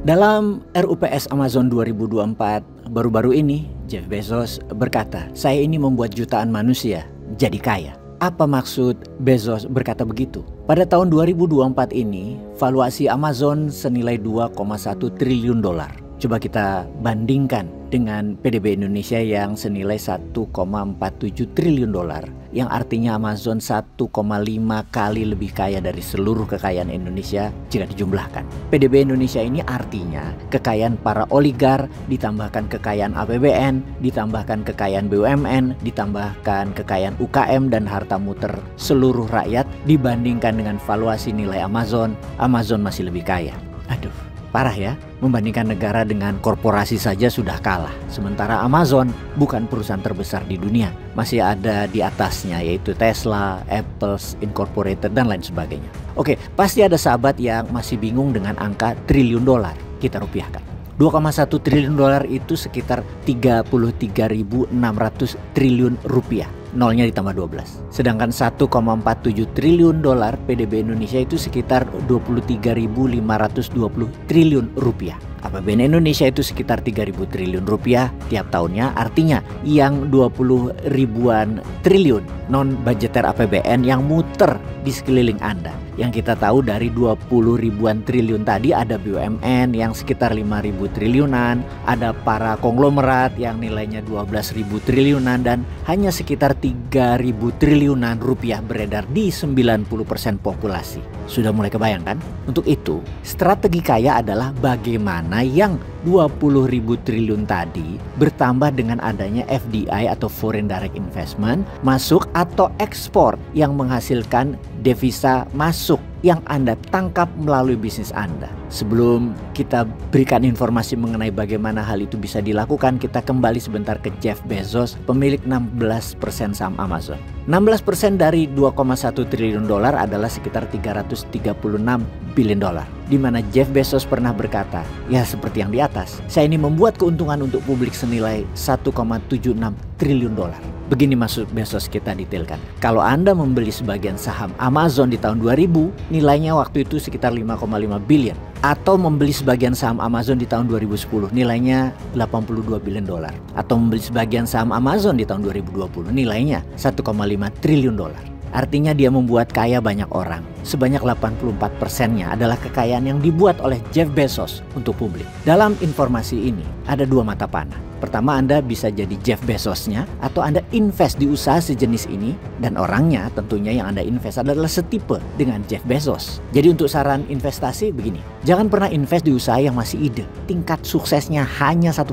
Dalam RUPS Amazon 2024, baru-baru ini Jeff Bezos berkata, "Saya ini membuat jutaan manusia jadi kaya." Apa maksud Bezos berkata begitu? Pada tahun 2024 ini, valuasi Amazon senilai 2,1 triliun dolar. Coba kita bandingkan dengan PDB Indonesia yang senilai 1,47 triliun dolar, yang artinya Amazon 1,5 kali lebih kaya dari seluruh kekayaan Indonesia jika dijumlahkan. PDB Indonesia ini artinya kekayaan para oligar, ditambahkan kekayaan APBN, ditambahkan kekayaan BUMN, ditambahkan kekayaan UKM dan harta muter seluruh rakyat, dibandingkan dengan valuasi nilai Amazon, Amazon masih lebih kaya. Aduh, parah ya, membandingkan negara dengan korporasi saja sudah kalah. Sementara Amazon bukan perusahaan terbesar di dunia, masih ada di atasnya yaitu Tesla, Apple Incorporated dan lain sebagainya. Oke, pasti ada sahabat yang masih bingung dengan angka triliun dolar. Kita rupiahkan. 2,1 triliun dolar itu sekitar 33.600 triliun rupiah. Nolnya ditambah 12. Sedangkan 1,47 triliun dolar PDB Indonesia itu sekitar 23.520 triliun rupiah. APBN Indonesia itu sekitar 3.000 triliun rupiah tiap tahunnya. Artinya yang 20 ribuan triliun non-budgeter APBN yang muter di sekeliling Anda. Yang kita tahu dari 20 ribuan triliun tadi ada BUMN yang sekitar 5.000 triliunan, ada para konglomerat yang nilainya 12.000 triliunan, dan hanya sekitar 3.000 triliunan rupiah beredar di 90% populasi. Sudah mulai kebayangkan? Untuk itu, strategi kaya adalah bagaimana yang 20.000 triliun tadi bertambah dengan adanya FDI atau Foreign Direct Investment masuk atau ekspor yang menghasilkan devisa masuk yang Anda tangkap melalui bisnis Anda. Sebelum kita berikan informasi mengenai bagaimana hal itu bisa dilakukan, kita kembali sebentar ke Jeff Bezos, pemilik 16% saham Amazon. 16% dari 2,1 triliun dolar adalah sekitar 336 billion dolar. Di mana Jeff Bezos pernah berkata, ya seperti yang di atas, saya ini membuat keuntungan untuk publik senilai 1,76 triliun dolar. Begini maksud Bezos, kita detailkan. Kalau Anda membeli sebagian saham Amazon di tahun 2000, nilainya waktu itu sekitar 5,5 billion. Atau membeli sebagian saham Amazon di tahun 2010, nilainya 82 billion dolar. Atau membeli sebagian saham Amazon di tahun 2020, nilainya 1,5 triliun dolar. Artinya dia membuat kaya banyak orang. Sebanyak 84%-nya adalah kekayaan yang dibuat oleh Jeff Bezos untuk publik. Dalam informasi ini ada dua mata panah. Pertama, Anda bisa jadi Jeff Bezos-nya, atau Anda invest di usaha sejenis ini, dan orangnya tentunya yang Anda invest adalah setipe dengan Jeff Bezos. Jadi untuk saran investasi begini, jangan pernah invest di usaha yang masih ide. Tingkat suksesnya hanya 1%.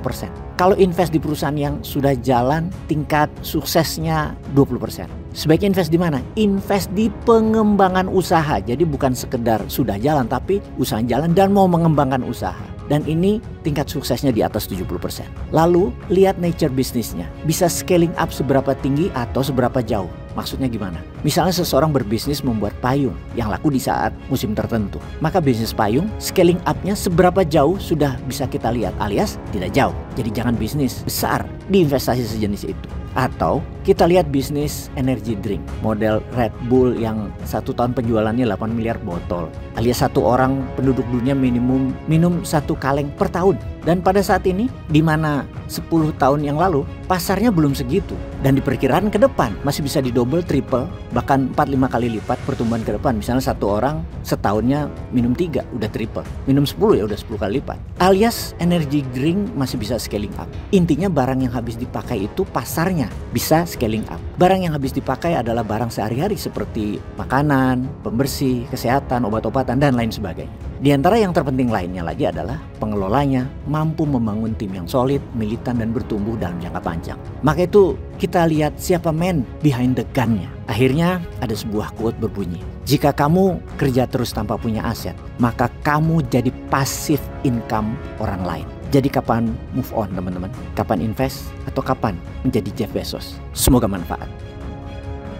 Kalau invest di perusahaan yang sudah jalan, tingkat suksesnya 20%. Sebaiknya invest di mana? Invest di pengembangan usaha. Jadi bukan sekedar sudah jalan, tapi usaha jalan dan mau mengembangkan usaha. Dan ini tingkat suksesnya di atas 70%. Lalu lihat nature bisnisnya. Bisa scaling up seberapa tinggi atau seberapa jauh. Maksudnya gimana? Misalnya seseorang berbisnis membuat payung yang laku di saat musim tertentu. Maka bisnis payung scaling up-nya seberapa jauh sudah bisa kita lihat, alias tidak jauh. Jadi jangan bisnis besar di investasi sejenis itu. Atau kita lihat bisnis energy drink model Red Bull yang 1 tahun penjualannya 8 miliar botol, alias satu orang penduduk dunia minimum minum 1 kaleng per tahun. Dan pada saat ini, di mana 10 tahun yang lalu pasarnya belum segitu, dan diperkirakan ke depan masih bisa didouble, triple, bahkan 4-5 kali lipat pertumbuhan ke depan. Misalnya satu orang setahunnya minum 3 udah triple, minum 10 ya udah 10 kali lipat. Alias energy drink masih bisa scaling up. Intinya barang yang habis dipakai itu pasarnya bisa scaling up. Barang yang habis dipakai adalah barang sehari-hari seperti makanan, pembersih, kesehatan, obat-obatan, dan lain sebagainya. Di antara yang terpenting lainnya lagi adalah pengelolanya mampu membangun tim yang solid, militan, dan bertumbuh dalam jangka panjang. Maka itu kita lihat siapa man behind the gun-nya. Akhirnya ada sebuah quote berbunyi, jika kamu kerja terus tanpa punya aset, maka kamu jadi passive income orang lain. Jadi kapan move on teman-teman? Kapan invest? Atau kapan menjadi Jeff Bezos? Semoga manfaat.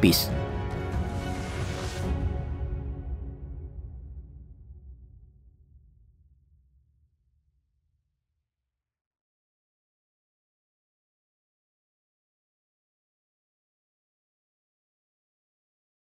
Peace.